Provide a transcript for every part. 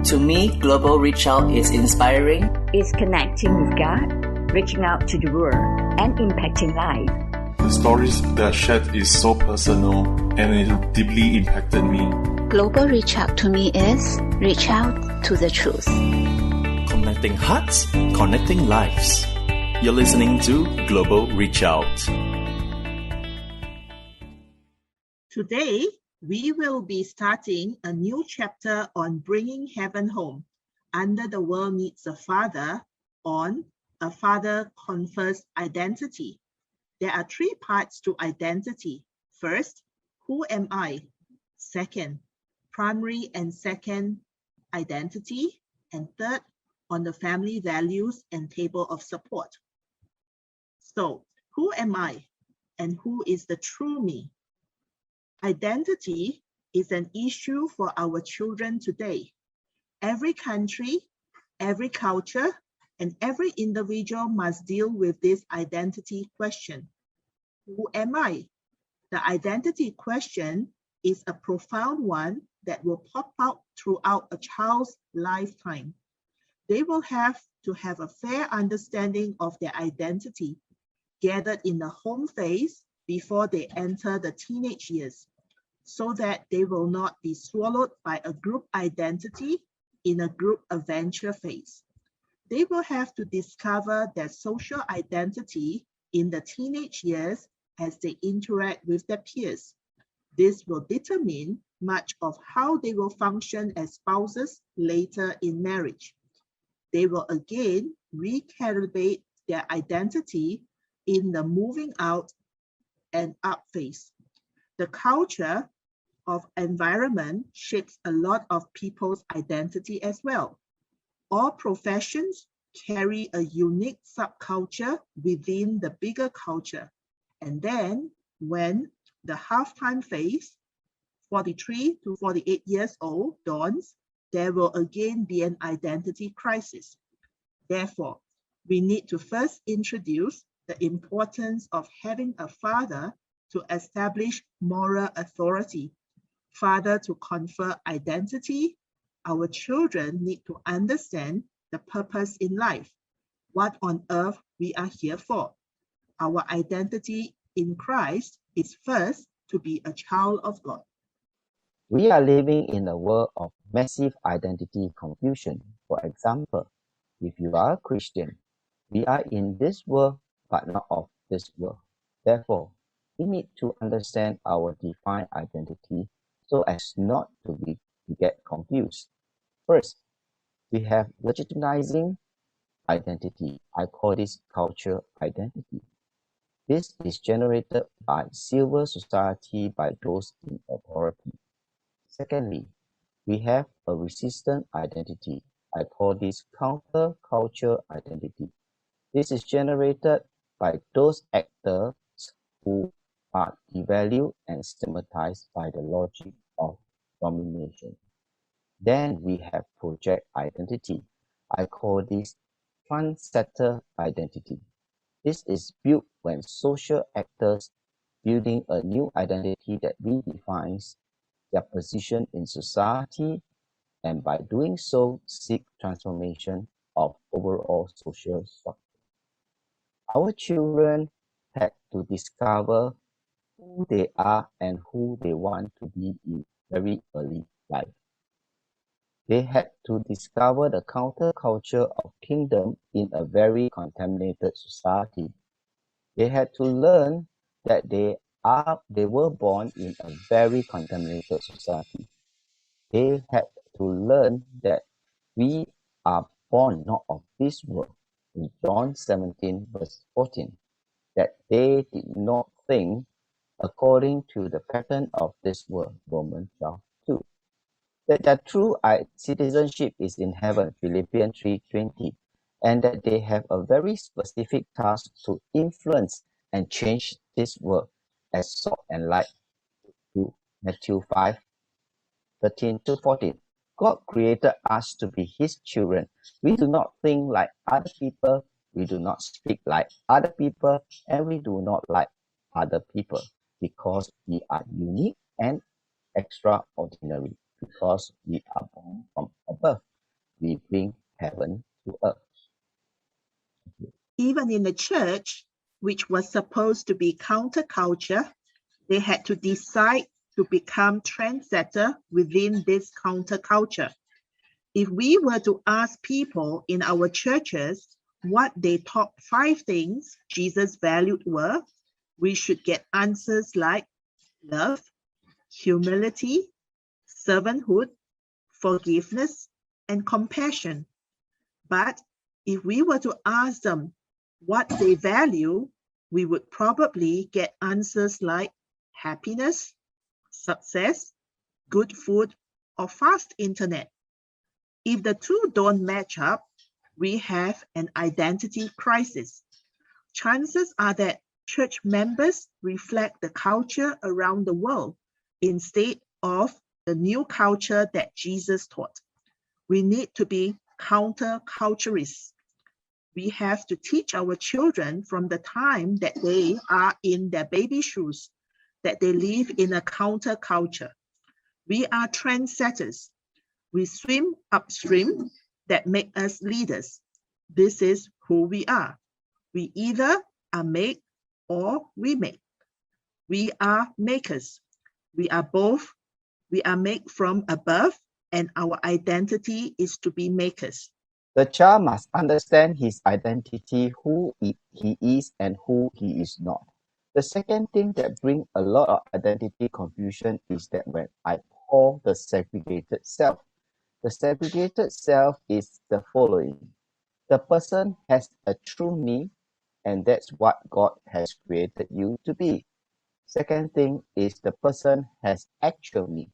To me, Global Reach Out is inspiring. It's connecting with God, reaching out to the world, and impacting life. The stories that shared is so personal and it deeply impacted me. Global Reach Out to me is reach out to the truth. Connecting hearts, connecting lives. You're listening to Global Reach Out. Today, we will be starting a new chapter on bringing heaven home under The World Needs a Father on A Father Confers Identity. There are 3 parts to identity. First, who am I? Second, primary and second identity. And third, on the family values and table of support. So, who am I? And who is the true me? Identity is an issue for our children today. Every country, every culture, and every individual must deal with this identity question. Who am I? The identity question is a profound one that will pop out throughout a child's lifetime. They will have to have a fair understanding of their identity gathered in the home phase before they enter the teenage years, so that they will not be swallowed by a group identity in a group adventure phase. They will have to discover their social identity in the teenage years as they interact with their peers. This will determine much of how they will function as spouses later in marriage. They will again recalibrate their identity in the moving out and up phase. The culture of environment shapes a lot of people's identity as well. All professions carry a unique subculture within the bigger culture. And then when the half-time phase, 43 to 48 years old, dawns, there will again be an identity crisis. Therefore, we need to first introduce the importance of having a father to establish moral authority, father to confer identity. Our children need to understand the purpose in life, what on earth we are here for. Our identity in Christ is first to be a child of God. We are living in a world of massive identity confusion. For example, if you are a Christian, we are in this world but not of this world. Therefore, we need to understand our defined identity so as not to get confused. First, we have legitimizing identity. I call this culture identity. This is generated by civil society by those in authority. Secondly, we have a resistant identity. I call this counter-culture identity. This is generated by those actors who are devalued and stigmatized by the logic of domination. Then we have project identity. I call this trendsetter identity. This is built when social actors building a new identity that redefines their position in society, and by doing so seek transformation of overall social structure. Our children had to discover who they are and who they want to be in very early life. They had to discover the counterculture of kingdom in a very contaminated society. They had to learn that they were born in a very contaminated society. They had to learn that we are born not of this world. In John 17 verse 14, that they did not think according to the pattern of this world, Romans 12:2. That their true citizenship is in heaven, Philippians 3:20, and that they have a very specific task to influence and change this world as salt and light, to Matthew 5:13-14. God created us to be His children. We do not think like other people, we do not speak like other people, and we do not like other people, because we are unique and extraordinary, because we are born from above. And in the church, which was supposed to be counterculture, they had to decide to become trendsetter within this counterculture. If we were to ask people in our churches what their top 5 things Jesus valued were, we should get answers like love, humility, servanthood, forgiveness, and compassion. But if we were to ask them what they value, we would probably get answers like happiness, success, good food, or fast internet. If the two don't match up, we have an identity crisis. Chances are that church members reflect the culture around the world instead of the new culture that Jesus taught. We need to be counterculturists. We have to teach our children from the time that they are in their baby shoes that they live in a counterculture. We are trendsetters. We swim upstream that make us leaders. This is who we are. We either are made or we make. We are makers. We are both. We are made from above, and our identity is to be makers. The child must understand his identity, who he is and who he is not. The second thing that brings a lot of identity confusion is that when I call the segregated self. The segregated self is the following. The person has a true me, and that's what God has created you to be. Second thing is the person has actual me.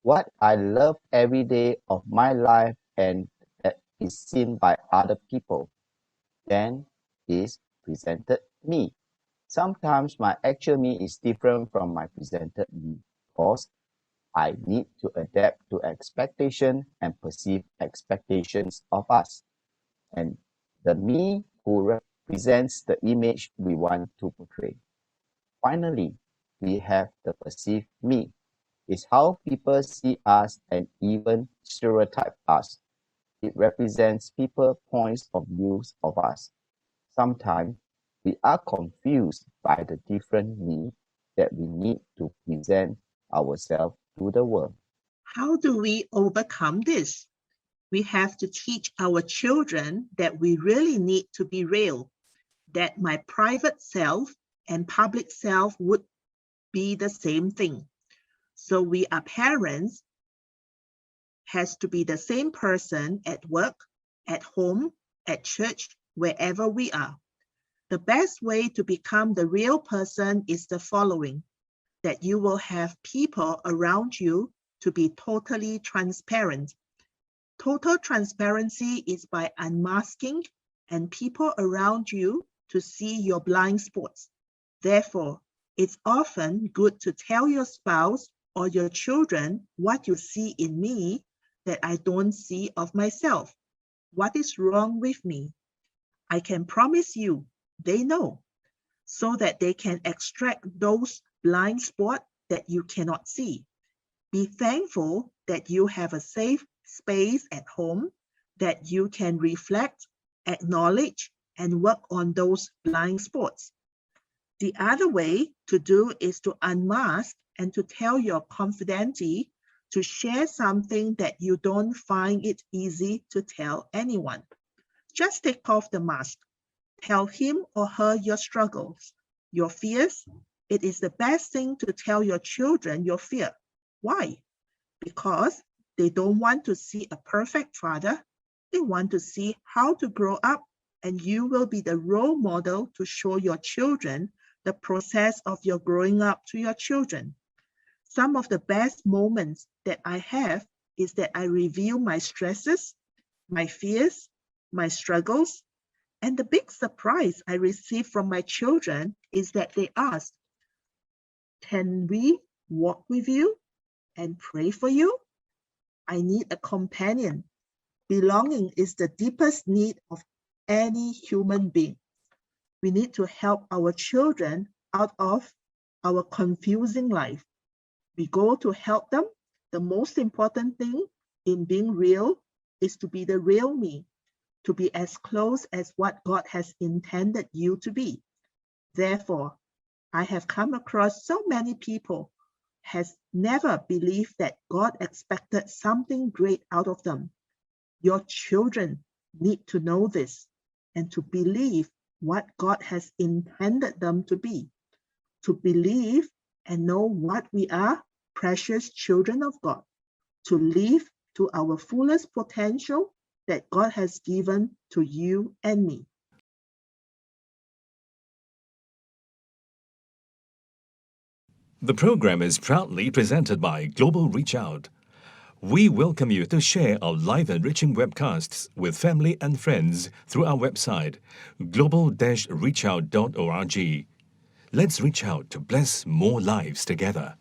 What I love every day of my life and that is seen by other people, then is presented me. Sometimes my actual me is different from my presented me because I need to adapt to expectation and perceived expectations of us. And the me who represents the image we want to portray. Finally, we have the perceived me. It's how people see us and even stereotype us. It represents people's points of views of us. Sometimes we are confused by the different me that we need to present ourselves to the world. How do we overcome this? We have to teach our children that we really need to be real, that my private self and public self would be the same thing. So we are parents, has to be the same person at work, at home, at church, wherever we are. The best way to become the real person is the following, that you will have people around you to be totally transparent. Total transparency is by unmasking and people around you to see your blind spots. Therefore, it's often good to tell your spouse or your children what you see in me that I don't see of myself. What is wrong with me? I can promise you, they know, so that they can extract those blind spots that you cannot see. Be thankful that you have a safe space at home that you can reflect, acknowledge, and work on those blind spots. The other way to do is to unmask and to tell your confidante to share something that you don't find it easy to tell anyone. Just take off the mask. Tell him or her your struggles, your fears. It is the best thing to tell your children your fear. Why? Because they don't want to see a perfect father. They want to see how to grow up, and you will be the role model to show your children the process of your growing up to your children. Some of the best moments that I have is that I reveal my stresses, my fears, my struggles, and the big surprise I receive from my children is that they ask, can we walk with you and pray for you? I need a companion. Belonging is the deepest need of any human being. We need to help our children out of our confusing life. We go to help them. The most important thing in being real is to be the real me. to be as close as what God has intended you to be. Therefore, I have come across so many people has never believed that God expected something great out of them. Your children need to know this and to believe what God has intended them to be, to believe and know what we are, precious children of God, to live to our fullest potential that God has given to you and me. The program is proudly presented by Global Reach Out. We welcome you to share our live enriching webcasts with family and friends through our website, global-reachout.org. Let's reach out to bless more lives together.